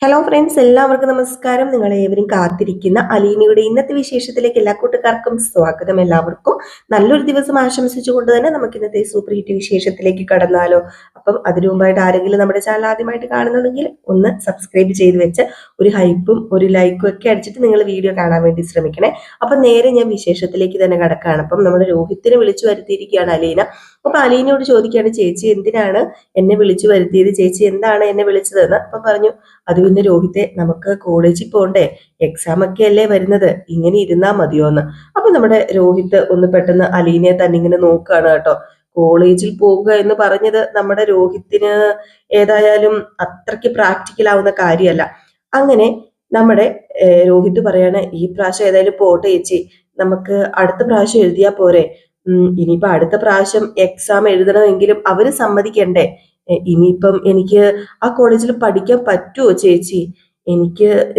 Hello friends, എല്ലാവർക്കും നമസ്കാരം. നിങ്ങളേവരും കാത്തിരിക്കുന്ന അലീനയുടെ ഇന്നത്തെ വിശേഷത്തിലേക്ക് എല്ലാ കൂട്ടുകാർക്കും സ്വാഗതം. എല്ലാവർക്കും നല്ലൊരു ദിവസം ആശംസിച്ചുകൊണ്ട് തന്നെ നമുക്ക് ഇന്നത്തെ സൂപ്പർ ഹിറ്റ് വിശേഷത്തിലേക്ക് കടന്നാലോ. അപ്പം അതിനു മുമ്പായിട്ട് ആരെങ്കിലും നമ്മുടെ ചാനൽ ആദ്യമായിട്ട് കാണുന്നുണ്ടെങ്കിൽ ഒന്ന് സബ്സ്ക്രൈബ് ചെയ്ത് വെച്ച് ഒരു ഹൈപ്പും ഒരു ലൈക്കും ഒക്കെ അടിച്ചിട്ട് നിങ്ങൾ വീഡിയോ കാണാൻ വേണ്ടി ശ്രമിക്കണേ. അപ്പം നേരെ ഞാൻ വിശേഷത്തിലേക്ക് തന്നെ കടക്കുകയാണ്. അപ്പം നമ്മുടെ രോഹിത്തിനെ വിളിച്ചു വരുത്തിയിരിക്കുകയാണ് അലീന. അപ്പൊ അലീനയോട് ചോദിക്കുകയാണ്, ചേച്ചി എന്തിനാണ് എന്നെ വിളിച്ചു വരുത്തിയത്, ചേച്ചി എന്താണ് എന്നെ വിളിച്ചതെന്ന്. അപ്പം പറഞ്ഞു, അത് പിന്നെ രോഹിത്തെ, നമുക്ക് കോളേജിൽ പോണ്ടേ, എക്സാം ഒക്കെ അല്ലേ വരുന്നത്, ഇങ്ങനെ ഇരുന്നാ മതിയോന്ന്. അപ്പൊ നമ്മുടെ രോഹിത്ത് ഒന്ന് പെട്ടെന്ന് അലീനയെ തന്നെ ഇങ്ങനെ നോക്കുകയാണ് കേട്ടോ. കോളേജിൽ പോവുക എന്ന് പറഞ്ഞത് നമ്മുടെ രോഹിത്തിന് ഏതായാലും അത്രയ്ക്ക് പ്രാക്ടിക്കൽ ആവുന്ന കാര്യമല്ല. അങ്ങനെ നമ്മുടെ രോഹിത് പറയാണ്, ഈ പ്രാവശ്യം ഏതായാലും പോട്ടെ ചേച്ചി, നമുക്ക് അടുത്ത പ്രാവശ്യം എഴുതിയാ പോരെ. ഇനിയിപ്പോ അടുത്ത പ്രാവശ്യം എക്സാം എഴുതണമെങ്കിലും അവര് സമ്മതിക്കണ്ടേ. ഇനിയിപ്പം എനിക്ക് ആ കോളേജിൽ പഠിക്കാൻ പറ്റുമോ ചേച്ചി,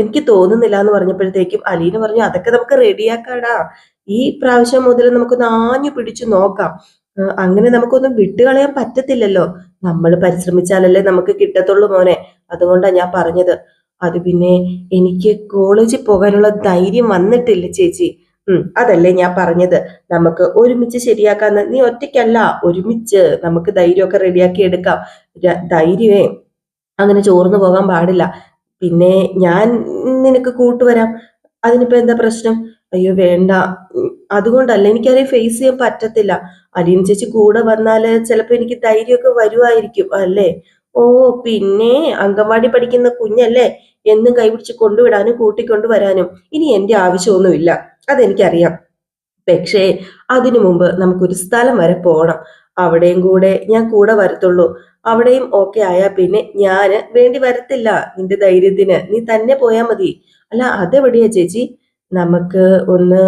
എനിക്ക് തോന്നുന്നില്ല എന്ന് പറഞ്ഞപ്പോഴത്തേക്കും അലീന പറഞ്ഞു, അതൊക്കെ നമുക്ക് റെഡിയാക്കാടാ, ഈ പ്രാവശ്യം മുതൽ നമുക്കൊന്ന് ആഞ്ഞു പിടിച്ചു നോക്കാം. അങ്ങനെ നമുക്കൊന്നും വിട്ടുകളയാൻ പറ്റത്തില്ലല്ലോ, നമ്മൾ പരിശ്രമിച്ചാലല്ലേ നമുക്ക് കിട്ടത്തുള്ളൂ മോനെ. അതുകൊണ്ടാണ് ഞാൻ പറഞ്ഞത്. അത് പിന്നെ എനിക്ക് കോളേജിൽ പോകാനുള്ള ധൈര്യം വന്നിട്ടില്ല ചേച്ചി. അതല്ലേ ഞാൻ പറഞ്ഞത്, നമുക്ക് ഒരുമിച്ച് ശരിയാക്കാന്ന്. നീ ഒറ്റയ്ക്കല്ല, ഒരുമിച്ച് നമുക്ക് ധൈര്യമൊക്കെ റെഡിയാക്കി എടുക്കാം. ധൈര്യമേ അങ്ങനെ ചോർന്നു പോകാൻ പാടില്ല. പിന്നെ ഞാൻ നിനക്ക് കൂട്ടുവരാം, അതിനിപ്പോ എന്താ പ്രശ്നം? അയ്യോ വേണ്ട, അതുകൊണ്ടല്ല, എനിക്കതിനെ ഫേസ് ചെയ്യാൻ പറ്റത്തില്ല. അലീന ചേച്ചി കൂടെ വന്നാല് ചിലപ്പോ എനിക്ക് ധൈര്യമൊക്കെ വരുമായിരിക്കും അല്ലേ. ഓ പിന്നെ അംഗൻവാടി പഠിക്കുന്ന കുഞ്ഞല്ലേ, എന്നും കൈപിടിച്ച് കൊണ്ടുവിടാനും കൂട്ടിക്കൊണ്ടുവരാനും ഇനി എന്റെ ആവശ്യമൊന്നുമില്ല, അതെനിക്കറിയാം. പക്ഷേ അതിനു മുമ്പ് നമുക്കൊരു സ്ഥലം വരെ പോകണം, അവിടെയും കൂടെ ഞാൻ കൂടെ വരത്തുള്ളൂ. അവിടെയും ഓക്കെ ആയാ പിന്നെ ഞാന് വേണ്ടി വരത്തില്ല. നിന്റെ ധൈര്യത്തിന് നീ തന്നെ പോയാ മതി. അല്ല അതെവിടെയാ ചേച്ചി? നമുക്ക് ഒന്ന്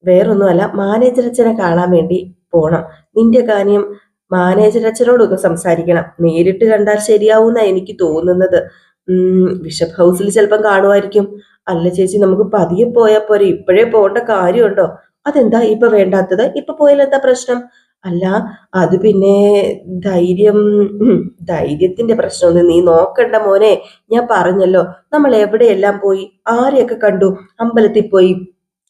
വേറൊന്നും അല്ല, മാനേജർ അച്ഛനെ കാണാൻ വേണ്ടി പോണം. നിന്റെ കാര്യം മാനേജർ അച്ഛനോടൊന്ന് സംസാരിക്കണം. നേരിട്ട് കണ്ടാൽ ശരിയാവുന്ന എനിക്ക് തോന്നുന്നത്. ബിഷപ്പ് ഹൗസിൽ ചിലപ്പം കാണുമായിരിക്കും. അല്ല ചേച്ചി, നമുക്ക് പതിയെ പോയാൽ പോരെ, ഇപ്പോഴേ പോകേണ്ട കാര്യമുണ്ടോ? അതെന്താ ഇപ്പൊ വേണ്ടാത്തത്? ഇപ്പൊ പോയാൽ എന്താ പ്രശ്നം? അല്ല അത് പിന്നെ ധൈര്യം, ധൈര്യത്തിന്റെ പ്രശ്നമൊന്നും നീ നോക്കണ്ട മോനെ. ഞാൻ പറഞ്ഞല്ലോ, നമ്മൾ എവിടെയെല്ലാം പോയി, ആരെയൊക്കെ കണ്ടു, അമ്പലത്തിൽ പോയി,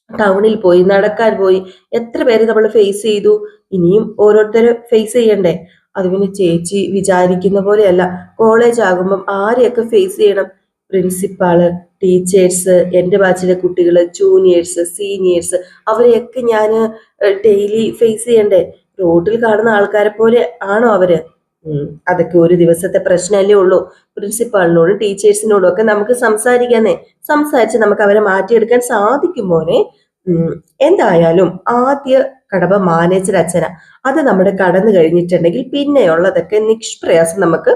ടൗണിൽ പോയി, നടക്കാൻ പോയി, എത്ര പേര് നമ്മൾ ഫേസ് ചെയ്തു. ഇനിയും ഓരോരുത്തരെ ഫേസ് ചെയ്യണ്ടേ. അത് പിന്നെ ചേച്ചി വിചാരിക്കുന്ന പോലെയല്ല. കോളേജ് ആകുമ്പം ആരെയൊക്കെ ഫേസ് ചെയ്യണം? പ്രിൻസിപ്പാള്, ടീച്ചേഴ്സ്, എൻ്റെ ബാച്ചിലെ കുട്ടികള്, ജൂനിയേഴ്സ്, സീനിയേഴ്സ്, അവരെയൊക്കെ ഞാൻ ഡെയിലി ഫേസ് ചെയ്യണ്ടേ. റോഡിൽ കാണുന്ന ആൾക്കാരെ പോലെ ആണോ അവര്? അതൊക്കെ ഒരു ദിവസത്തെ പ്രശ്നമല്ലേ ഉള്ളൂ. പ്രിൻസിപ്പാളിനോടും ടീച്ചേഴ്സിനോടും ഒക്കെ നമുക്ക് സംസാരിക്കാന്നേ. സംസാരിച്ച് നമുക്ക് അവരെ മാറ്റിയെടുക്കാൻ സാധിക്കും മോനെ. എന്തായാലും ആദ്യ കടമ മാനേജർ അച്ഛന. അത് നമ്മുടെ കടന്നു കഴിഞ്ഞിട്ടുണ്ടെങ്കിൽ പിന്നെയുള്ളതൊക്കെ നിഷ്പ്രയാസം നമുക്ക്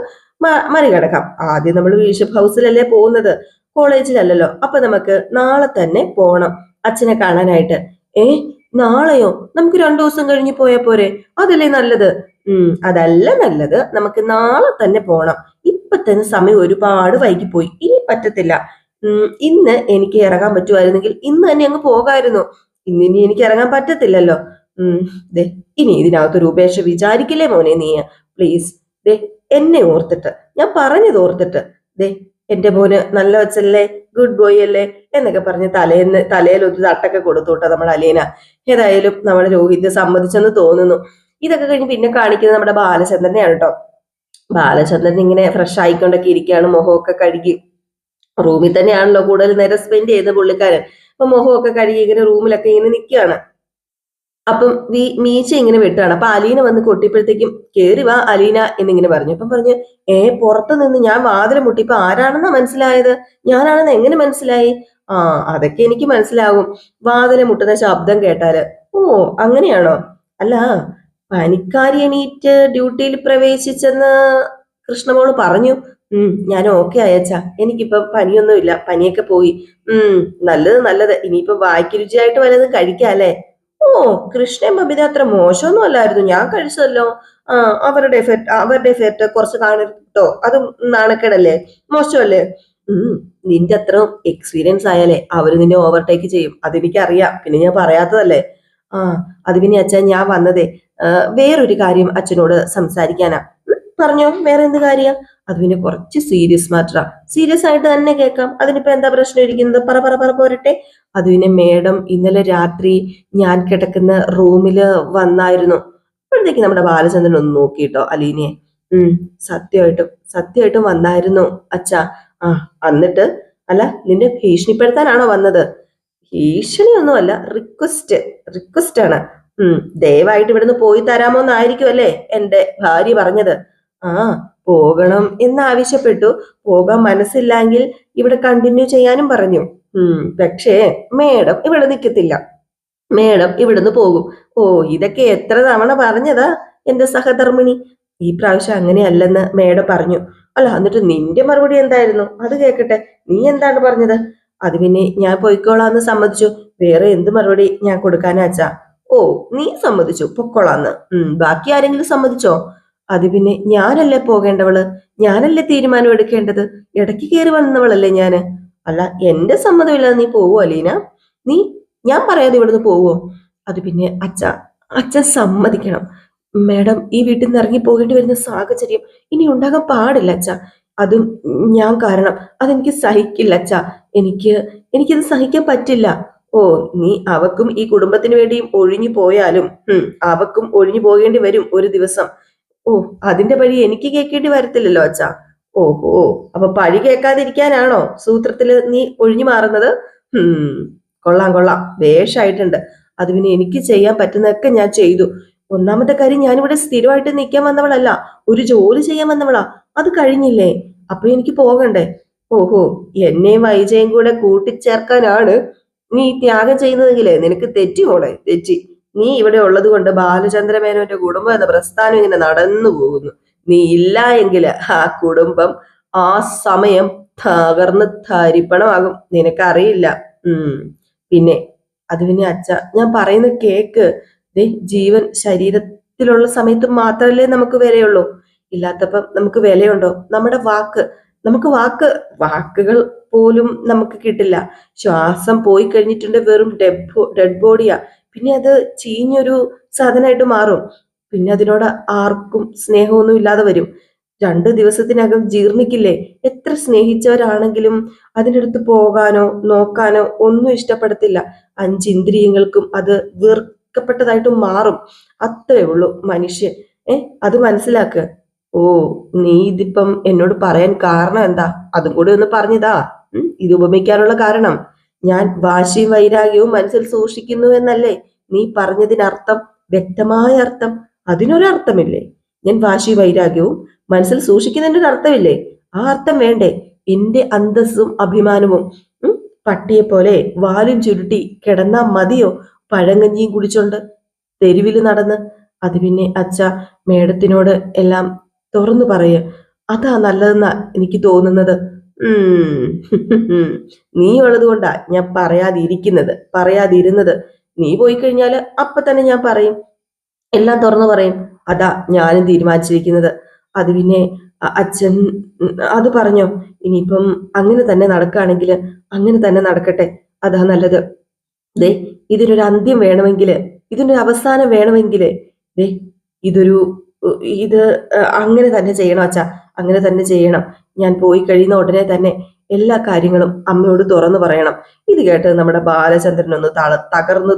മറികടക്കാം. ആദ്യം നമ്മൾ ബിഷപ്പ് ഹൗസിലല്ലേ പോകുന്നത്, കോളേജിലല്ലല്ലോ. അപ്പൊ നമുക്ക് നാളെ തന്നെ പോണം അച്ഛനെ കാണാനായിട്ട്. നാളെയോ? നമുക്ക് 2 ദിവസം കഴിഞ്ഞ് പോയാ പോരെ? അതല്ലേ നല്ലത്? അതല്ല നല്ലത്, നമുക്ക് നാളെ തന്നെ പോണം. ഇപ്പൊ തന്നെ സമയം ഒരുപാട് വൈകിപ്പോയി, ഇനി പറ്റത്തില്ല. ഇന്ന് എനിക്ക് ഇറങ്ങാൻ പറ്റുമായിരുന്നെങ്കിൽ ഇന്ന് തന്നെ അങ്ങ് പോകായിരുന്നു. ഇനി എനിക്ക് ഇറങ്ങാൻ പറ്റത്തില്ലല്ലോ. ദേ ഇനി ഇതിനകത്തൊരു ഉപേക്ഷ വിചാരിക്കില്ലേ മോനെ നീ, പ്ലീസ്. ദേ എന്നെ ഓർത്തിട്ട്, ഞാൻ പറഞ്ഞത് ഓർത്തിട്ട്. ദേ എന്റെ മോന് നല്ല വച്ചല്ലേ, ഗുഡ് ബോയ് അല്ലേ എന്നൊക്കെ പറഞ്ഞ് തലയിൽ ഒരു തട്ടൊക്കെ കൊടുത്തു കേട്ടോ നമ്മുടെ അലീന. ഏതായാലും നമ്മുടെ രോഹിത് സമ്മതിച്ചെന്ന് തോന്നുന്നു. ഇതൊക്കെ കഴിഞ്ഞ് പിന്നെ കാണിക്കുന്നത് നമ്മുടെ ബാലചന്ദ്രനെയാണ് കേട്ടോ. ബാലചന്ദ്രൻ ഇങ്ങനെ ഫ്രഷ് ആയിക്കൊണ്ടൊക്കെ ഇരിക്കുകയാണ്, മുഖമൊക്കെ കഴുകി. റൂമിൽ തന്നെയാണല്ലോ കൂടുതൽ നേരം സ്പെൻഡ് ചെയ്യുന്ന പുള്ളിക്കാരൻ. അപ്പൊ മുഖമൊക്കെ കഴുകി ഇങ്ങനെ റൂമിലൊക്കെ ഇങ്ങനെ നിൽക്കുകയാണ്. അപ്പം മീശ ഇങ്ങനെ വെട്ടുകയാണ്. അപ്പൊ അലീന വന്ന് കൊട്ടിയപ്പോഴത്തേക്കും, കേറി വാ അലീന എന്നിങ്ങനെ പറഞ്ഞു. അപ്പം പറഞ്ഞു, പുറത്തു നിന്ന് ഞാൻ വാതിൽ മുട്ടിയപ്പോ ആരാണെന്നാ മനസ്സിലായത്? ഞാനാണെന്ന് എങ്ങനെ മനസ്സിലായി? അതൊക്കെ എനിക്ക് മനസ്സിലാകും, വാതിൽ മുട്ടുന്ന ശബ്ദം കേട്ടാല്. ഓ അങ്ങനെയാണോ? അല്ല, പനിക്കാരി എണീറ്റ് ഡ്യൂട്ടിയിൽ പ്രവേശിച്ചെന്ന് കൃഷ്ണമോള് പറഞ്ഞു. ഞാൻ ഓക്കെ അയച്ചാ, എനിക്കിപ്പം പനിയൊന്നുമില്ല, പനിയൊക്കെ പോയി. നല്ലത് നല്ലത്, ഇനിയിപ്പൊ വായ്ക്ക് രുചിയായിട്ട് വല്ലതും കഴിക്കാം അല്ലേ? ഓ കൃഷ്ണൻ ബബിത അത്ര മോശമൊന്നും അല്ലായിരുന്നു, ഞാൻ കഴിച്ചതല്ലോ. അവരുടെ എഫേർട്ട് കുറച്ച് കാണട്ടോ, അതും നാണക്കേടല്ലേ, മോശമല്ലേ? നിന്റെ അത്ര എക്സ്പീരിയൻസ് ആയാലേ അവര് നിന്നെ ഓവർടേക്ക് ചെയ്യും, അതെനിക്കറിയാം, പിന്നെ ഞാൻ പറയാത്തതല്ലേ. ആ അത് പിന്നെ അച്ഛൻ ഞാൻ വന്നതേ വേറൊരു കാര്യം അച്ഛനോട് സംസാരിക്കാനാ. പറഞ്ഞോ, വേറെ എന്ത് കാര്യം? അത് പിന്നെ കുറച്ച് സീരിയസ് മാറ്ററാ. സീരിയസ് ആയിട്ട് തന്നെ കേൾക്കാം. അതിനിപ്പോ എന്താ പ്രശ്നം ഇരിക്കുന്നത്? പറ പറ പറ പോരട്ടെ. അത് പിന്നെ മേഡം ഇന്നലെ രാത്രി ഞാൻ കിടക്കുന്ന റൂമില് വന്നായിരുന്നു. അപ്പോഴത്തേക്ക് നമ്മുടെ ബാലചന്ദ്രൻ ഒന്ന് നോക്കിട്ടോ അലീനയെ. ഉം സത്യമായിട്ടും വന്നായിരുന്നു അച്ഛാ. ആ എന്നിട്ട് അല്ല നിന്നെ ഭീഷണിപ്പെടുത്താനാണോ വന്നത്? ഭീഷണിയൊന്നുമല്ല, റിക്വസ്റ്റ് ആണ്. ദയവായിട്ട് ഇവിടുന്ന് പോയി തരാമോ എന്നായിരിക്കും അല്ലേ എന്റെ ഭാര്യ പറഞ്ഞത്. ആ പോകണം എന്നാവശ്യപ്പെട്ടു. പോകാൻ മനസ്സില്ലെങ്കിൽ ഇവിടെ കണ്ടിന്യൂ ചെയ്യാനും പറഞ്ഞു. പക്ഷേ മേഡം ഇവിടെ നിൽക്കത്തില്ല. മേഡം ഇവിടുന്ന് പോകും. ഓ ഇതൊക്കെ എത്ര തവണ പറഞ്ഞതാ എന്റെ സഹധർമ്മിണി. ഈ പ്രാവശ്യം അങ്ങനെയല്ലെന്ന് മേഡം പറഞ്ഞു. അല്ല എന്നിട്ട് നിന്റെ മറുപടി എന്തായിരുന്നു? അത് കേക്കട്ടെ. നീ എന്താണ് പറഞ്ഞത്? അത് പിന്നെ ഞാൻ പൊയ്ക്കോളാന്ന് സമ്മതിച്ചു. വേറെ എന്ത് മറുപടി ഞാൻ കൊടുക്കാനാച്ചാ? ഓ നീ സമ്മതിച്ചു പൊക്കോളാന്ന്. ബാക്കി ആരെങ്കിലും സമ്മതിച്ചോ? അത് പിന്നെ ഞാനല്ലേ പോകേണ്ടവള്, ഞാനല്ലേ തീരുമാനം എടുക്കേണ്ടത്. ഇടയ്ക്ക് കയറി വന്നവളല്ലേ ഞാന്. അല്ല എന്റെ സമ്മതമില്ലാതെ നീ പോവോ അലീന? നീ ഞാൻ പറയാതെ ഇവിടുന്ന് പോവോ? അത് പിന്നെ അച്ഛൻ സമ്മതിക്കണം. മേഡം ഈ വീട്ടിൽ നിന്ന് ഇറങ്ങി പോകേണ്ടി വരുന്ന സാഹചര്യം ഇനി ഉണ്ടാകാൻ പാടില്ല അച്ഛ. അതും ഞാൻ കാരണം. അതെനിക്ക് സഹിക്കില്ല അച്ഛ. എനിക്കത് സഹിക്കാൻ പറ്റില്ല. ഓ നീ അവക്കും ഈ കുടുംബത്തിന് വേണ്ടിയും ഒഴിഞ്ഞു പോയാലും അവക്കും ഒഴിഞ്ഞു പോകേണ്ടി വരും ഒരു ദിവസം. ഓ അതിന്റെ പഴി എനിക്ക് കേൾക്കേണ്ടി വരത്തില്ലല്ലോ അച്ഛ. ഓഹോ അപ്പൊ പഴി കേൾക്കാതിരിക്കാനാണോ സൂത്രത്തില് നീ ഒഴിഞ്ഞു മാറുന്നത്? കൊള്ളാം കൊള്ളാം, വേഷായിട്ടുണ്ട്. അത് പിന്നെ എനിക്ക് ചെയ്യാൻ പറ്റുന്നതൊക്കെ ഞാൻ ചെയ്തു. ഒന്നാമത്തെ കാര്യം, ഞാനിവിടെ സ്ഥിരമായിട്ട് നിൽക്കാൻ വന്നവളല്ല, ഒരു ജോലി ചെയ്യാൻ വന്നവളാ. അത് കഴിഞ്ഞില്ലേ? അപ്പൊ എനിക്ക് പോകണ്ടേ? ഓഹോ എന്നെയും വൈജയും കൂടെ കൂട്ടിച്ചേർക്കാനാണ് നീ ത്യാഗം ചെയ്യുന്നതെങ്കിലേ നിനക്ക് തെറ്റി മോളെ, തെറ്റി. നീ ഇവിടെ ഉള്ളത് കൊണ്ട് ബാലചന്ദ്രമേനോന്റെ കുടുംബം എന്ന പ്രസ്ഥാനം ഇങ്ങനെ നടന്നു പോകുന്നു. നീ ഇല്ല എങ്കിൽ ആ കുടുംബം ആ സമയം തകർന്ന് തരിപ്പണമാകും. നിനക്കറിയില്ല. പിന്നെ അത് പിന്നെ ഞാൻ പറയുന്ന കേക്ക്. ജീവൻ ശരീരത്തിലുള്ള സമയത്ത് മാത്രമല്ലേ നമുക്ക് വിലയുള്ളൂ. ഇല്ലാത്തപ്പം നമുക്ക് വിലയുണ്ടോ? നമുക്ക് വാക്കുകൾ പോലും നമുക്ക് കിട്ടില്ല. ശ്വാസം പോയി കഴിഞ്ഞിട്ടുണ്ട്, വെറും ഡെഡ് ബോഡിയാ. പിന്നെ അത് ചീഞ്ഞൊരു സാധനമായിട്ട് മാറും. പിന്നെ അതിനോട് ആർക്കും സ്നേഹമൊന്നും ഇല്ലാതെ വരും. 2 ദിവസത്തിനകം ജീർണിക്കില്ലേ? എത്ര സ്നേഹിച്ചവരാണെങ്കിലും അതിനടുത്ത് പോകാനോ നോക്കാനോ ഒന്നും ഇഷ്ടപ്പെടത്തില്ല. 5 ഇന്ദ്രിയങ്ങൾക്കും അത് വെറുക്കപ്പെട്ടതായിട്ട് മാറും. അത്രേ ഉള്ളൂ മനുഷ്യൻ. അത് മനസ്സിലാക്കുക. ഓ നീ ഇതിപ്പം എന്നോട് പറയാൻ കാരണം എന്താ? അതും കൂടി ഒന്ന് പറഞ്ഞതാ. ഇത് ഉപമിക്കാനുള്ള കാരണം, ഞാൻ വാശിയും വൈരാഗ്യവും മനസ്സിൽ സൂക്ഷിക്കുന്നു എന്നല്ലേ നീ പറഞ്ഞതിനർത്ഥം? വ്യക്തമായ അർത്ഥം. അതിനൊരർത്ഥമില്ലേ? ഞാൻ വാശി വൈരാഗ്യവും മനസ്സിൽ സൂക്ഷിക്കുന്നതിന്റെ ഒരു അർത്ഥമില്ലേ? ആ അർത്ഥം വേണ്ടേ? എന്റെ അന്തസ്സും അഭിമാനവും പട്ടിയെ പോലെ വാലും ചുരുട്ടി കിടന്നാ മതിയോ? പഴങ്കഞ്ഞിയും കുടിച്ചോണ്ട് തെരുവിൽ നടന്ന്. അത് പിന്നെ മേഡത്തിനോട് എല്ലാം തുറന്നു പറയ, അതാ നല്ലതെന്നാ എനിക്ക് തോന്നുന്നത്. നീ ഉള്ളത് കൊണ്ടാ ഞാൻ പറയാതിരുന്നത്. നീ പോയി കഴിഞ്ഞാല് അപ്പൊ തന്നെ ഞാൻ പറയും, എല്ലാം തുറന്നു പറയും. അതാ ഞാനും തീരുമാനിച്ചിരിക്കുന്നത്. അത് പിന്നെ അച്ഛൻ അത് പറഞ്ഞോ? ഇനിയിപ്പം അങ്ങനെ തന്നെ നടക്കുകയാണെങ്കിൽ അങ്ങനെ തന്നെ നടക്കട്ടെ, അതാ നല്ലത്. ഇതിനൊരു അന്ത്യം വേണമെങ്കിൽ, ഇതിനൊരു അവസാനം വേണമെങ്കിൽ ഇതൊരു ഇത് അങ്ങനെ തന്നെ ചെയ്യണം അച്ഛാ, അങ്ങനെ തന്നെ ചെയ്യണം. ഞാൻ പോയി കഴിയുന്ന ഉടനെ തന്നെ എല്ലാ കാര്യങ്ങളും അമ്മയോട് തുറന്നു പറയണം. ഇത് കേട്ട് നമ്മുടെ ബാലചന്ദ്രൻ ഒന്ന്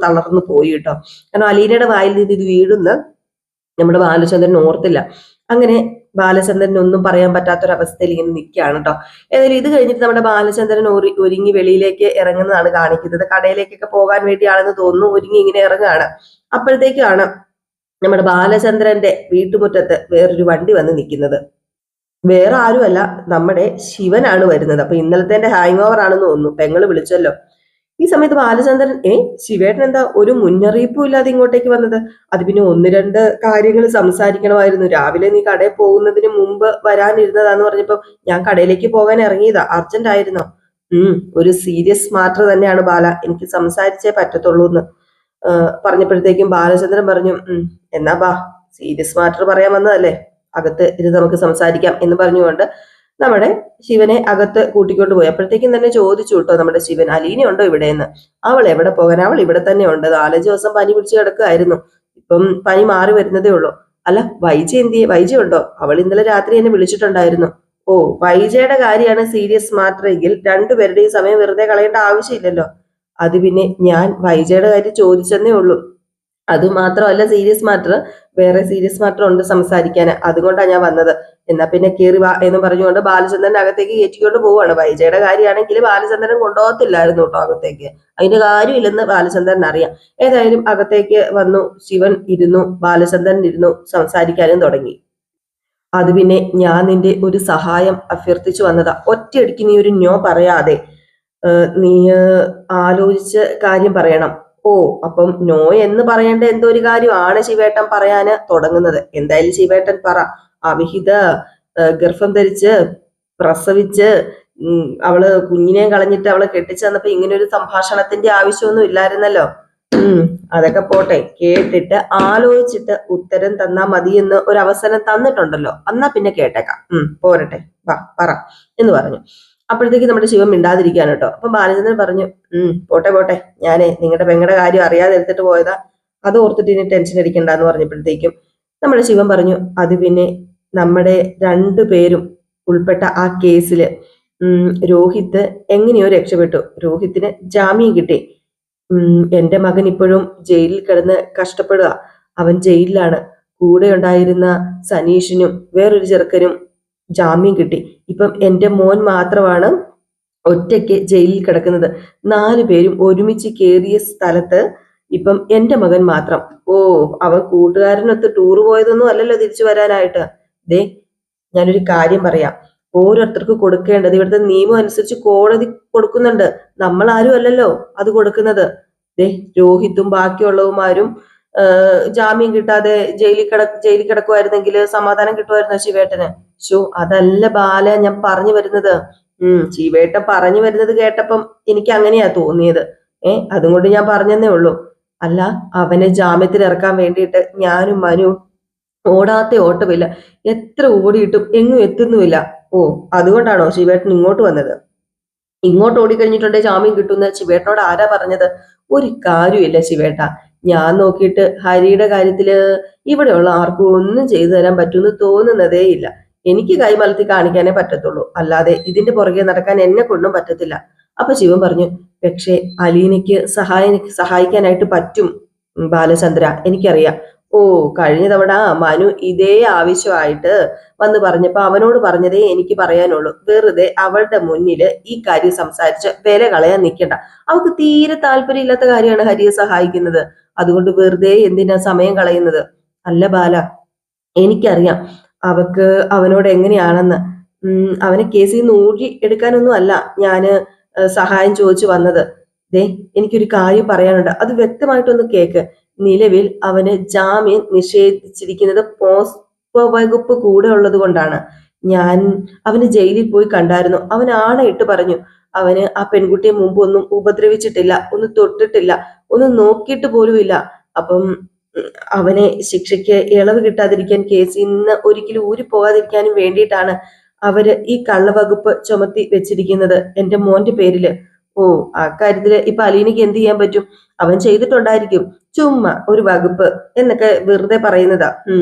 തളർന്നു പോയി കേട്ടോ. കാരണം അലീനയുടെ വായിൽ നിന്ന് ഇത് വീഴുന്ന് നമ്മുടെ ബാലചന്ദ്രൻ ഓർത്തില്ല. അങ്ങനെ ബാലചന്ദ്രൻ ഒന്നും പറയാൻ പറ്റാത്തൊരവസ്ഥയിൽ ഇങ്ങനെ നിൽക്കുകയാണ് കേട്ടോ. ഏതായാലും ഇത് കഴിഞ്ഞിട്ട് നമ്മുടെ ബാലചന്ദ്രൻ ഒരുങ്ങി വെളിയിലേക്ക് ഇറങ്ങുന്നതാണ് കാണിക്കുന്നത്. കടയിലേക്കൊക്കെ പോകാൻ വേണ്ടിയാണെന്ന് തോന്നുന്നു. ഒരുങ്ങി ഇങ്ങനെ ഇറങ്ങുകയാണ്. അപ്പോഴത്തേക്കാണ് നമ്മുടെ ബാലചന്ദ്രന്റെ വീട്ടുമുറ്റത്ത് വേറൊരു വണ്ടി വന്ന് നിൽക്കുന്നത്. വേറെ ആരുമല്ല, നമ്മുടെ ശിവനാണ് വരുന്നത്. അപ്പൊ ഇന്നലത്തെ ഹാങ് ഓവർ ആണെന്ന് തോന്നുന്നു. പെങ്ങള് വിളിച്ചല്ലോ. ഈ സമയത്ത് ബാലചന്ദ്രൻ ശിവേട്ടൻ എന്താ ഒരു മുന്നറിയിപ്പും ഇല്ലാതെ ഇങ്ങോട്ടേക്ക് വന്നത്? അത് പിന്നെ 1-2 കാര്യങ്ങൾ സംസാരിക്കണമായിരുന്നു. രാവിലെ നീ കടയിൽ പോകുന്നതിന് മുമ്പ് വരാനിരുന്നതാന്ന് പറഞ്ഞപ്പോ ഞാൻ കടയിലേക്ക് പോകാൻ ഇറങ്ങിയതാ. അർജന്റ് ആയിരുന്നോ? ഒരു സീരിയസ് മാറ്റർ തന്നെയാണ് ബാല, എനിക്ക് സംസാരിച്ചേ പറ്റത്തുള്ളൂ എന്ന് പറഞ്ഞപ്പോഴത്തേക്കും ബാലചന്ദ്രൻ പറഞ്ഞു, എന്നാ ബാ, സീരിയസ് മാറ്റർ പറയാൻ വന്നതല്ലേ, അകത്ത് ഇത് നമുക്ക് സംസാരിക്കാം എന്ന് പറഞ്ഞുകൊണ്ട് നമ്മുടെ ശിവനെ അകത്ത് കൂട്ടിക്കൊണ്ട് പോയി. അപ്പോഴത്തേക്കും തന്നെ ചോദിച്ചു കേട്ടോ നമ്മുടെ ശിവൻ, അലീന ഉണ്ടോ ഇവിടെ എന്ന്. അവൾ എവിടെ പോകാൻ, അവൾ ഇവിടെ തന്നെ ഉണ്ട്. 4-5 ദിവസം പനി പിടിച്ച് കിടക്കുകയായിരുന്നു. ഇപ്പം പനി മാറി വരുന്നതേ ഉള്ളൂ. അല്ല വൈജി എന്തിയെ? വൈജി ഉണ്ടോ? അവൾ ഇന്നലെ രാത്രി എന്നെ വിളിച്ചിട്ടുണ്ടായിരുന്നു. ഓ, വൈജയുടെ കാര്യമാണ് സീരിയസ് മാറ്റർ എങ്കിൽ രണ്ടുപേരുടെയും സമയം വെറുതെ കളയേണ്ട ആവശ്യമില്ലല്ലോ. അത് പിന്നെ ഞാൻ വൈജയുടെ കാര്യം ചോദിച്ചെന്നേ ഉള്ളൂ. അതുമാത്രമല്ല സീരിയസ് മാറ്റർ, വേറെ സീരിയസ് മാറ്റർ ഉണ്ട് സംസാരിക്കാൻ, അതുകൊണ്ടാണ് ഞാൻ വന്നത്. എന്നാ പിന്നെ കേറി വാ എന്ന് പറഞ്ഞുകൊണ്ട് ബാലചന്ദ്രൻ അകത്തേക്ക് കയറ്റിക്കൊണ്ട് പോവാണ്. വൈജയുടെ കാര്യമാണെങ്കിൽ ബാലചന്ദ്രൻ കൊണ്ടുപോകത്തില്ലായിരുന്നു കേട്ടോ അകത്തേക്ക്. അതിന്റെ കാര്യമില്ലെന്ന് ബാലചന്ദ്രൻ അറിയാം. ഏതായാലും അകത്തേക്ക് വന്നു. ശിവൻ ഇരുന്നു, ബാലചന്ദ്രൻ ഇരുന്നു, സംസാരിക്കാനും തുടങ്ങി. അത് പിന്നെ ഞാൻ നിന്റെ ഒരു സഹായം അഭ്യർത്ഥിച്ചു വന്നതാ. ഒറ്റയടിക്ക് നീ ഒരു നോ പറയാതെ നീ ആലോചിച്ച് കാര്യം പറയണം. ഓ, അപ്പം നോ എന്ന് പറയേണ്ട എന്തോ ഒരു കാര്യമാണ് ശിവേട്ടൻ പറയാന് തുടങ്ങുന്നത്. എന്തായാലും ശിവേട്ടൻ പറ. അവിഹിത ഗർഭം ധരിച്ച് പ്രസവിച്ച് അവള് കുഞ്ഞിനെ കളഞ്ഞിട്ട് അവളെ കെട്ടിച്ചു തന്നപ്പോ ഇങ്ങനെ ഒരു സംഭാഷണത്തിന്റെ ആവശ്യമൊന്നും ഇല്ലായിരുന്നല്ലോ. അതൊക്കെ പോട്ടെ, കേട്ടിട്ട് ആലോചിച്ചിട്ട് ഉത്തരം തന്നാ മതിയെന്ന് ഒരു അവസരം തന്നിട്ടുണ്ടല്ലോ, എന്നാ പിന്നെ കേട്ടേക്കാം. പോരട്ടെ, വാ പറ എന്ന് പറഞ്ഞു. അപ്പോഴത്തേക്ക് നമ്മുടെ ശിവൻ മിണ്ടാതിരിക്കാൻ കേട്ടോ. അപ്പൊ ബാലചന്ദ്രൻ പറഞ്ഞു, പോട്ടെ പോട്ടെ, ഞാനേ നിങ്ങളുടെ പെങ്ങളുടെ കാര്യം അറിയാതെ എടുത്തിട്ട് പോയതാ, അത് ഓർത്തിട്ട് ഇനി ടെൻഷൻ അടിക്കണ്ടെന്ന് പറഞ്ഞപ്പോഴത്തേക്കും നമ്മുടെ ശിവൻ പറഞ്ഞു, അത് പിന്നെ നമ്മുടെ രണ്ടുപേരും ഉൾപ്പെട്ട ആ കേസില് രോഹിത് എങ്ങനെയോ രക്ഷപ്പെട്ടു. രോഹിത്തിന് ജാമ്യം കിട്ടി. എന്റെ മകൻ ഇപ്പോഴും ജയിലിൽ കിടന്ന് കഷ്ടപ്പെടുക. അവൻ ജയിലിലാണ്. കൂടെ ഉണ്ടായിരുന്ന സനീഷിനും വേറൊരു ചെറുക്കനും ജാമ്യം കിട്ടി. ഇപ്പം എന്റെ മോൻ മാത്രമാണ് ഒറ്റയ്ക്ക് ജയിലിൽ കിടക്കുന്നത്. 4 പേരും ഒരുമിച്ച് കയറിയ സ്ഥലത്ത് ഇപ്പം എന്റെ മകൻ മാത്രം. ഓ, അവൻ കൂട്ടുകാരനൊത്ത് ടൂർ പോയതൊന്നും അല്ലല്ലോ തിരിച്ചു വരാനായിട്ട്. ദേ, ഞാനൊരു കാര്യം പറയാം. ഓരോരുത്തർക്ക് കൊടുക്കേണ്ടത് ഇവിടുത്തെ നിയമം അനുസരിച്ച് കോടതി കൊടുക്കുന്നുണ്ട്. നമ്മൾ ആരും അല്ലല്ലോ അത് കൊടുക്കുന്നത്. ദേ, രോഹിത്തും ബാക്കിയുള്ളവന്മാരും ജാമ്യം കിട്ടാതെ ജയിലിൽ കിടക്കുമായിരുന്നെങ്കിൽ സമാധാനം കിട്ടുമായിരുന്നോ ശിവേട്ടന്? അതല്ല ബാല ഞാൻ പറഞ്ഞു വരുന്നത്. ശിവേട്ടൻ പറഞ്ഞു വരുന്നത് കേട്ടപ്പം എനിക്ക് അങ്ങനെയാ തോന്നിയത്. അതുകൊണ്ട് ഞാൻ പറഞ്ഞതേ ഉള്ളൂ. അല്ല, അവനെ ജാമ്യത്തിൽ ഇറക്കാൻ വേണ്ടിയിട്ട് ഞാനും മനുവും ഓടാത്ത ഓട്ടമില്ല. എത്ര ഓടിയിട്ടും എങ്ങും എത്തുന്നുമില്ല. ഓ, അതുകൊണ്ടാണോ ശിവേട്ടൻ ഇങ്ങോട്ട് വന്നത്? ഇങ്ങോട്ട് ഓടിക്കഴിഞ്ഞിട്ടുണ്ടെങ്കിൽ ജാമ്യം കിട്ടുന്ന ശിവേട്ടനോട് ആരാ പറഞ്ഞത്? ഒരു കാര്യമില്ല ശിവേട്ട. ഞാൻ നോക്കിയിട്ട് ഹരിയുടെ കാര്യത്തില് ഇവിടെയുള്ള ആർക്കും ഒന്നും ചെയ്തു തരാൻ പറ്റുമെന്ന് തോന്നുന്നതേ ഇല്ല. എനിക്ക് കൈമലത്തി കാണിക്കാനേ പറ്റത്തുള്ളൂ, അല്ലാതെ ഇതിന്റെ പുറകെ നടക്കാൻ എന്നെ കൊണ്ടും പറ്റത്തില്ല. അപ്പൊ ശിവൻ പറഞ്ഞു, പക്ഷെ അലീനയ്ക്ക് സഹായിക്കാനായിട്ട് പറ്റും ബാലചന്ദ്ര, എനിക്കറിയാം. ഓ, കഴിഞ്ഞ തവണ മനു ഇതേ ആവശ്യമായിട്ട് വന്ന് പറഞ്ഞപ്പോ അവനോട് പറഞ്ഞതേ എനിക്ക് പറയാനുള്ളൂ. വെറുതെ അവളുടെ മുന്നിൽ ഈ കാര്യം സംസാരിച്ച് വില കളയാൻ നിൽക്കണ്ട. അവൾക്ക് തീരെ താല്പര്യമില്ലാത്ത കാര്യമാണ് ഹരിയെ സഹായിക്കുന്നത്. അതുകൊണ്ട് വെറുതെ എന്തിനാ സമയം കളയുന്നത്? അല്ല ബാല, എനിക്കറിയാം അവക്ക് അവനോട് എങ്ങനെയാണെന്ന്. അവനെ കേസിൽ നിന്ന് ഊഴി എടുക്കാനൊന്നും അല്ല ഞാന് സഹായം ചോദിച്ചു വന്നത്. ദേ, എനിക്കൊരു കാര്യം പറയാനുണ്ട്, അത് വ്യക്തമായിട്ടൊന്ന് കേക്ക്. നിലവിൽ അവന് ജാമ്യം നിഷേധിച്ചിരിക്കുന്നത് പോസ്കോ വകുപ്പ് കൂടെ ഉള്ളത് കൊണ്ടാണ്. ഞാൻ അവന് ജയിലിൽ പോയി കണ്ടായിരുന്നു. അവൻ ആണയിട്ട് പറഞ്ഞു അവന് ആ പെൺകുട്ടിയെ മുമ്പ് ഒന്നും ഉപദ്രവിച്ചിട്ടില്ല, ഒന്നും തൊട്ടിട്ടില്ല, ഒന്നും നോക്കിയിട്ട് പോലുമില്ല. അപ്പം അവനെ ശിക്ഷയ്ക്ക് ഇളവ് കിട്ടാതിരിക്കാൻ, കേസിൽ നിന്ന് ഒരിക്കലും ഊരി പോകാതിരിക്കാനും വേണ്ടിയിട്ടാണ് അവര് ഈ കള്ളവകുപ്പ് ചുമത്തി വെച്ചിരിക്കുന്നത് എന്റെ മോന്റെ പേരില്. ഓ, ആ കാര്യത്തില് ഇപ്പൊ അലീനയ്ക്ക് എന്ത് ചെയ്യാൻ പറ്റും? അവൻ ചെയ്തിട്ടുണ്ടായിരിക്കും. ചുമ്മാ ഒരു വകുപ്പ് എന്നൊക്കെ വെറുതെ പറയുന്നതാ.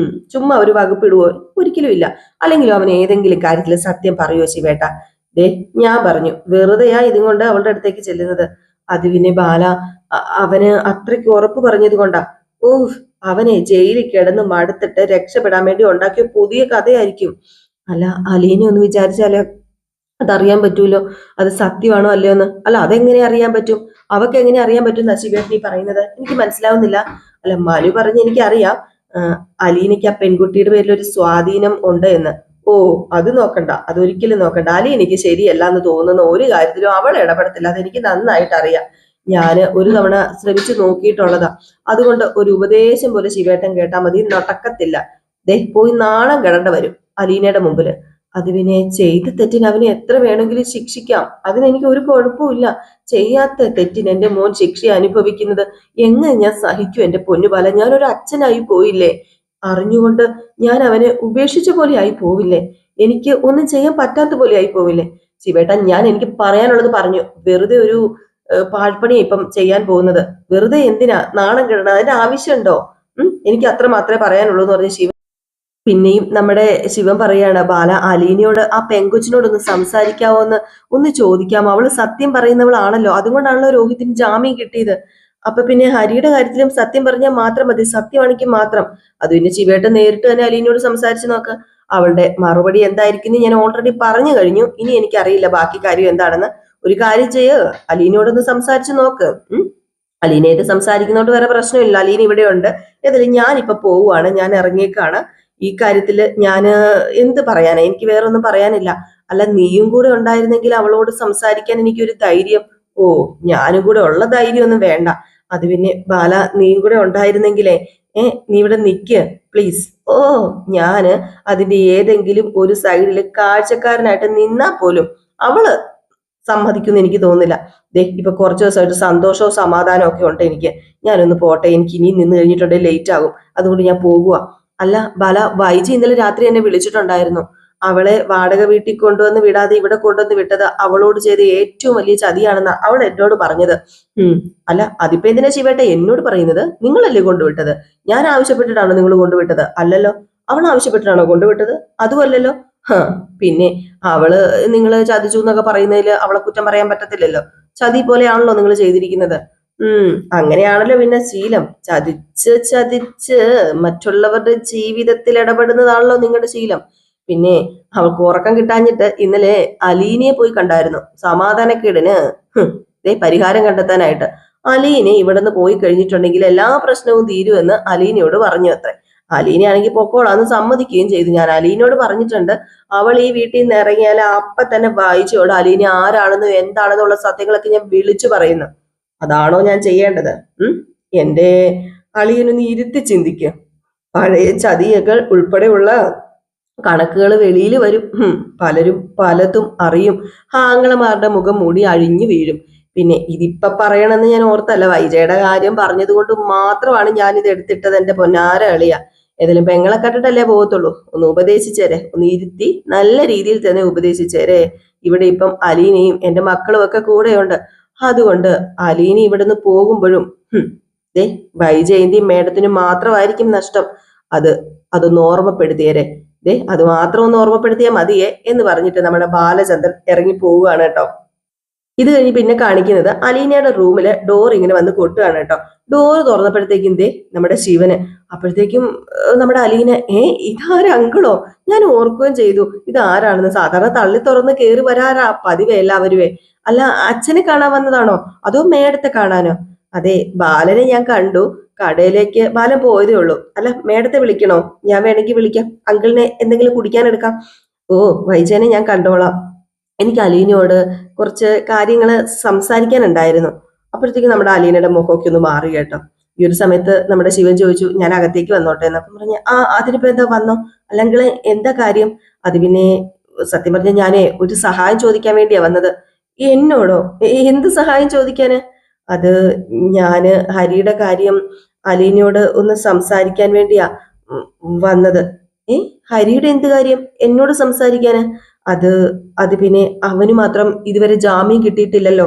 ചുമ്മാ ഒരു വകുപ്പ് ഇടുവോ? ഒരിക്കലും ഇല്ല. അല്ലെങ്കിലും അവൻ ഏതെങ്കിലും കാര്യത്തിൽ സത്യം പറയുവോ ശിവേട്ട? ദേ, ഞാൻ പറഞ്ഞു, വെറുതെയാ ഇതും കൊണ്ട് അവളുടെ അടുത്തേക്ക് ചെല്ലുന്നത്. അത് പിന്നെ ബാല അവന് അത്രയ്ക്ക് ഉറപ്പ് പറഞ്ഞത് കൊണ്ടാ. ഓ, അവനെ ജയിലിൽ കിടന്ന് മടുത്തിട്ട് രക്ഷപ്പെടാൻ വേണ്ടി ഉണ്ടാക്കിയ പുതിയ കഥയായിരിക്കും. അല്ല, അലീനെ ഒന്ന് വിചാരിച്ചാല് അതറിയാൻ പറ്റൂലോ, അത് സത്യമാണോ അല്ലയോ എന്ന്. അല്ല, അതെങ്ങനെ അറിയാൻ പറ്റും? അവക്ക് എങ്ങനെ അറിയാൻ പറ്റും ശിവേട്ടൻ ഈ പറയുന്നത്? എനിക്ക് മനസ്സിലാവുന്നില്ല. അല്ല, മനു പറഞ്ഞ് എനിക്കറിയാം അലീനയ്ക്ക് ആ പെൺകുട്ടിയുടെ പേരിൽ ഒരു സ്വാധീനം ഉണ്ട് എന്ന്. ഓ, അത് നോക്കണ്ട, അതൊരിക്കലും നോക്കണ്ട. അലീനയ്ക്ക് ശരിയല്ല എന്ന് തോന്നുന്ന ഒരു കാര്യത്തിലും അവൾ ഇടപെടത്തില്ല, അതെനിക്ക് നന്നായിട്ട് അറിയാം. ഞാന് ഒരു തവണ ശ്രമിച്ചു നോക്കിയിട്ടുള്ളതാ. അതുകൊണ്ട് ഒരു ഉപദേശം പോലെ ശിവേട്ടൻ കേട്ടാ മതി, നടക്കത്തില്ല. ദേ, പോയി നാണം കിടണ്ട വരും അലീനയുടെ മുമ്പില്. അത് പിന്നെ ചെയ്ത തെറ്റിന് അവനെ എത്ര വേണമെങ്കിലും ശിക്ഷിക്കാം, അതിനെനിക്ക് ഒരു കുഴപ്പമില്ല. ചെയ്യാത്ത തെറ്റിന് എന്റെ മോൻ ശിക്ഷ അനുഭവിക്കുന്നത് എങ്ങനെ ഞാൻ സഹിക്കും? എന്റെ പൊന്നുപാല, ഞാനൊരു അച്ഛനായി പോയില്ലേ? അറിഞ്ഞുകൊണ്ട് ഞാൻ അവനെ ഉപേക്ഷിച്ച പോലെ ആയി പോവില്ലേ? എനിക്ക് ഒന്നും ചെയ്യാൻ പറ്റാത്ത പോലെ ആയി പോവില്ലേ? ശിവേട്ടൻ, ഞാൻ എനിക്ക് പറയാനുള്ളത് പറഞ്ഞു. വെറുതെ ഒരു പാഴ്പണിയാ ഇപ്പം ചെയ്യാൻ പോകുന്നത്. വെറുതെ എന്തിനാ നാണം കിടണം? അതിന്റെ ആവശ്യമുണ്ടോ? എനിക്ക് അത്ര മാത്രമേ പറയാനുള്ളൂ എന്ന് പറഞ്ഞ് ശിവ പിന്നെയും നമ്മുടെ ശിവൻ പറയാണ്, ബാല അലീനയോട് ആ പെങ്കൊച്ചിനോടൊന്ന് സംസാരിക്കാവോ ഒന്ന് ചോദിക്കാമോ, അവള് സത്യം പറയുന്നവളാണല്ലോ, അതുകൊണ്ടാണല്ലോ രോഹിത്തിന് ജാമ്യം കിട്ടിയത്. അപ്പൊ പിന്നെ ഹരിയുടെ കാര്യത്തിലും സത്യം പറഞ്ഞാൽ മാത്രം മതി, സത്യമാണെങ്കിൽ മാത്രം. അത് പിന്നെ ശിവേട്ടൻ നേരിട്ട് തന്നെ അലീനയോട് സംസാരിച്ച് നോക്ക്. അവളുടെ മറുപടി എന്തായിരിക്കും ഞാൻ ഓൾറെഡി പറഞ്ഞു കഴിഞ്ഞു. ഇനി എനിക്കറിയില്ല ബാക്കി കാര്യം എന്താണെന്ന്. ഒരു കാര്യം ചെയ്യ്, അലീനയോടൊന്ന് സംസാരിച്ച് നോക്ക്. അലീനയായിട്ട് സംസാരിക്കുന്നോണ്ട് വേറെ പ്രശ്നമില്ല, അലീന ഇവിടെ ഉണ്ട്. ഏതായാലും ഞാനിപ്പൊ പോവുകയാണ്, ഞാൻ ഇറങ്ങിയേക്കാണ്. ഈ കാര്യത്തില് ഞാൻ എന്ത് പറയാനാ, എനിക്ക് വേറെ ഒന്നും പറയാനില്ല. അല്ല, നീയും കൂടെ ഉണ്ടായിരുന്നെങ്കിൽ അവളോട് സംസാരിക്കാൻ എനിക്കൊരു ധൈര്യം. ഓ, ഞാനും കൂടെ ഉള്ള ധൈര്യമൊന്നും വേണ്ട. അത് പിന്നെ ബാല, നീയും കൂടെ ഉണ്ടായിരുന്നെങ്കിലേ നീ ഇവിടെ നിക്ക് പ്ലീസ്. ഓ, ഞാന് അതിന്റെ ഏതെങ്കിലും ഒരു സൈഡില് കാഴ്ചക്കാരനായിട്ട് നിന്നാ പോലും അവള് സമ്മതിക്കുമെന്ന് എനിക്ക് തോന്നുന്നില്ല. ഇപ്പൊ കുറച്ച് ദിവസമായിട്ട് സന്തോഷവും സമാധാനവും ഒക്കെ ഉണ്ട് എനിക്ക്. ഞാനൊന്ന് പോട്ടെ, എനിക്ക് ഇനി നിന്ന് കഴിഞ്ഞിട്ടുണ്ടെങ്കിൽ ലേറ്റ് ആകും, അതുകൊണ്ട് ഞാൻ പോകുക. അല്ല ബാല, വൈജി ഇന്നലെ രാത്രി എന്നെ വിളിച്ചിട്ടുണ്ടായിരുന്നു. അവളെ വാടക വീട്ടിൽ കൊണ്ടുവന്ന് വിടാതെ ഇവിടെ കൊണ്ടുവന്ന് വിട്ടത് അവളോട് ചെയ്ത ഏറ്റവും വലിയ ചതിയാണെന്ന് അവൾ എന്നോട് പറഞ്ഞത്. അല്ല, അതിപ്പോ എന്തിനാ ശിവേട്ട എന്നോട് പറയുന്നത്? നിങ്ങളല്ലേ കൊണ്ടുവിട്ടത്? ഞാൻ ആവശ്യപ്പെട്ടിട്ടാണോ നിങ്ങൾ കൊണ്ടുവിട്ടത്? അല്ലല്ലോ. അവൾ ആവശ്യപ്പെട്ടിട്ടാണോ കൊണ്ടുവിട്ടത്? അതുമല്ലല്ലോ. പിന്നെ അവള് നിങ്ങൾ ചതിച്ചു എന്നൊക്കെ പറയുന്നതിൽ അവളെ കുറ്റം പറയാൻ പറ്റത്തില്ലല്ലോ. ചതി പോലെയാണല്ലോ നിങ്ങൾ ചെയ്തിരിക്കുന്നത്. അങ്ങനെയാണല്ലോ പിന്നെ ശീലം. ചതിച്ച് മറ്റുള്ളവരുടെ ജീവിതത്തിൽ ഇടപെടുന്നതാണല്ലോ നിങ്ങളുടെ ശീലം. പിന്നെ അവൾക്ക് ഉറക്കം കിട്ടാഞ്ഞിട്ട് ഇന്നലെ അലീനയെ പോയി കണ്ടായിരുന്നു, സമാധാനക്കേടിന് പരിഹാരം കണ്ടെത്താനായിട്ട്. അലീനെ ഇവിടുന്ന് പോയി കഴിഞ്ഞിട്ടുണ്ടെങ്കിൽ എല്ലാ പ്രശ്നവും തീരുമെന്ന് അലീനയോട് പറഞ്ഞു അത്രേ. അലീനയാണെങ്കിൽ പൊക്കോളാന്ന് സമ്മതിക്കുകയും ചെയ്തു. ഞാൻ അലീനയോട് പറഞ്ഞിട്ടുണ്ട്, അവൾ ഈ വീട്ടിൽ നിന്ന് ഇറങ്ങിയാൽ അപ്പൊ തന്നെ വായിച്ചോട് അലീന ആരാണെന്നും എന്താണെന്നുള്ള സത്യങ്ങളൊക്കെ ഞാൻ വിളിച്ചു പറയുന്നു. അതാണോ ഞാൻ ചെയ്യേണ്ടത്? എന്റെ അളിയനൊന്ന് ഇരുത്തി ചിന്തിക്കുക. പഴയ ചതിയകൾ ഉൾപ്പെടെയുള്ള കണക്കുകൾ വെളിയിൽ വരും. പലരും പലതും അറിയും. ആങ്ങളമാരുടെ മുഖം മൂടി അഴിഞ്ഞു വീഴും. പിന്നെ ഇതിപ്പൊ പറയണമെന്ന് ഞാൻ ഓർത്തല്ല, വൈജയുടെ കാര്യം പറഞ്ഞത് കൊണ്ട് മാത്രമാണ് ഞാൻ ഇത് എടുത്തിട്ടത്. എന്റെ പൊന്നാര അളിയ, ഏതെങ്കിലും പെങ്ങളെ കണ്ടിട്ടല്ലേ പോകത്തുള്ളൂ. ഒന്ന് ഉപദേശിച്ചേരെ, ഒന്ന് ഇരുത്തി നല്ല രീതിയിൽ തന്നെ ഉപദേശിച്ചേരെ. ഇവിടെ ഇപ്പം അലീനയും എന്റെ മക്കളും ഒക്കെ കൂടെയുണ്ട്. അതുകൊണ്ട് അലീന ഇവിടുന്ന് പോകുമ്പോഴും വൈജയന്തിയും മേഡത്തിനും മാത്രമായിരിക്കും നഷ്ടം. അതൊന്ന് ഓർമ്മപ്പെടുത്തിയേരെ. അത് മാത്രം ഒന്ന് ഓർമ്മപ്പെടുത്തിയാൽ മതിയേ എന്ന് പറഞ്ഞിട്ട് നമ്മുടെ ബാലചന്ദ്രൻ ഇറങ്ങി പോവുകയാണ് കേട്ടോ. ഇത് കഴിഞ്ഞ് പിന്നെ കാണിക്കുന്നത് അലീനയുടെ റൂമില് ഡോർ ഇങ്ങനെ വന്ന് കൊട്ടുകയാണ് കേട്ടോ. ഡോർ തുറന്നപ്പോഴത്തേക്കും നമ്മുടെ ശിവന്. അപ്പോഴത്തേക്കും നമ്മുടെ അലീന, ഇതാരങ്കിളോ? ഞാൻ ഓർക്കുകയും ചെയ്തു ഇതാരാണെന്ന്. സാധാരണ തള്ളി തുറന്ന് കയറി വരാറാ പതിവ് എല്ലാവരുവേ. അല്ല, അച്ഛനെ കാണാൻ വന്നതാണോ അതോ മേടത്തെ കാണാനോ? അതെ, ബാലനെ ഞാൻ കണ്ടു. കടയിലേക്ക് ബാലൻ പോയതേ ഉള്ളൂ. അല്ല, മേടത്തെ വിളിക്കണോ? ഞാൻ വേണമെങ്കിൽ വിളിക്കാം, അങ്കിളിനെ എന്തെങ്കിലും കുടിക്കാൻ എടുക്കാം. ഓ, വൈജയനെ ഞാൻ കണ്ടോളാം. എനിക്ക് അലീനയോട് കുറച്ച് കാര്യങ്ങൾ സംസാരിക്കാനുണ്ടായിരുന്നു. അപ്പോഴത്തേക്ക് നമ്മുടെ അലീനയുടെ മുഖമൊക്കെ ഒന്ന് മാറി കേട്ടോ. ഈ ഒരു സമയത്ത് നമ്മുടെ ശിവൻ ചോദിച്ചു, ഞാൻ അകത്തേക്ക് വന്നോട്ടെ എന്നപ്പം പറഞ്ഞ, അതിനിപ്പോ എന്താ വന്നോ? അല്ലെങ്കിൽ എന്താ കാര്യം? അത് പിന്നെ സത്യം പറഞ്ഞ ഞാനേ ഒരു സഹായം ചോദിക്കാൻ വേണ്ടിയാ വന്നത്. എന്നോടോ? എന്ത് സഹായം ചോദിക്കാന്? അത് ഞാന് ഹരിയുടെ കാര്യം അലീനയോട് ഒന്ന് സംസാരിക്കാൻ വേണ്ടിയാ വന്നത്. ഹരിയുടെ എന്ത് കാര്യം എന്നോട് സംസാരിക്കാന്? അത് പിന്നെ അവന് മാത്രം ഇതുവരെ ജാമ്യം കിട്ടിയിട്ടില്ലല്ലോ.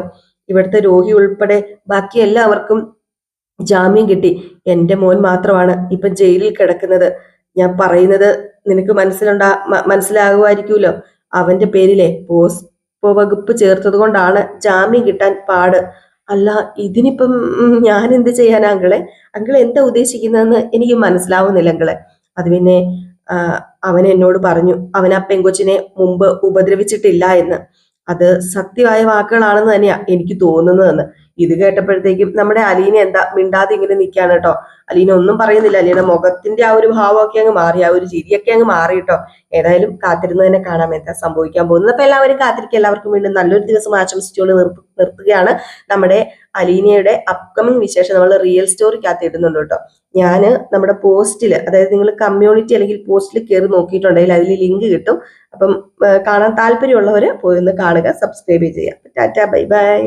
ഇവിടുത്തെ രോഗി ഉൾപ്പെടെ ബാക്കി എല്ലാവർക്കും ജാമ്യം കിട്ടി. എന്റെ മോൻ മാത്രമാണ് ഇപ്പൊ ജയിലിൽ കിടക്കുന്നത്. ഞാൻ പറയുന്നത് നിനക്ക് മനസ്സിലാകുമായിരിക്കുമല്ലോ. അവന്റെ പേരിലെ പോസ്കോ വകുപ്പ് ചേർത്തത് കൊണ്ടാണ് ജാമ്യം കിട്ടാൻ പാട്. അല്ല, ഇതിനിപ്പം ഞാൻ എന്ത് ചെയ്യാനാ അങ്കിളെ? അങ്കിൾ എന്താ ഉദ്ദേശിക്കുന്നതെന്ന് എനിക്ക് മനസ്സിലാവുന്നില്ല അങ്കിളെ. അത് പിന്നെ അവൻ എന്നോട് പറഞ്ഞു, അവൻ ആ പെങ്കൊച്ചിനെ മുമ്പ് ഉപദ്രവിച്ചിട്ടില്ല എന്ന്. അത് സത്യമായ വാക്കുകളാണെന്ന് തന്നെയാ എനിക്ക് തോന്നുന്നതെന്ന്. ഇത് കേട്ടപ്പോഴത്തേക്കും നമ്മുടെ അലീന എന്താ മിണ്ടാതെ ഇങ്ങനെ നിൽക്കുകയാണ് കേട്ടോ. അലീന ഒന്നും പറയുന്നില്ല. അലീനയുടെ മുഖത്തിന്റെ ആ ഒരു ഭാവമൊക്കെ അങ്ങ് മാറി, ആ ഒരു ചിരിയൊക്കെ അങ്ങ് മാറി കേട്ടോ. ഏതായാലും കാത്തിരുന്ന് തന്നെ കാണാം എന്താ സംഭവിക്കാൻ പോകുന്നത്. അപ്പൊ എല്ലാവരും കാത്തിരിക്കുക. എല്ലാവർക്കും വീണ്ടും നല്ലൊരു ദിവസം ആശംസിച്ചുകൊണ്ട് നിർത്തുകയാണ്. നമ്മുടെ അലീനയുടെ അപ്കമിങ് വിശേഷം നമ്മൾ റിയൽ സ്റ്റോറിക്കകത്ത് ഇടുന്നുണ്ട് കേട്ടോ. ഞാന് നമ്മുടെ പോസ്റ്റിൽ, അതായത് നിങ്ങൾ കമ്മ്യൂണിറ്റി അല്ലെങ്കിൽ പോസ്റ്റിൽ കയറി നോക്കിയിട്ടുണ്ടെങ്കിൽ അതിൽ ലിങ്ക് കിട്ടും. അപ്പം കാണാൻ താല്പര്യമുള്ളവര് പോയി ഒന്ന് കാണുക, സബ്സ്ക്രൈബ് ചെയ്യുക. Tata, bye bye.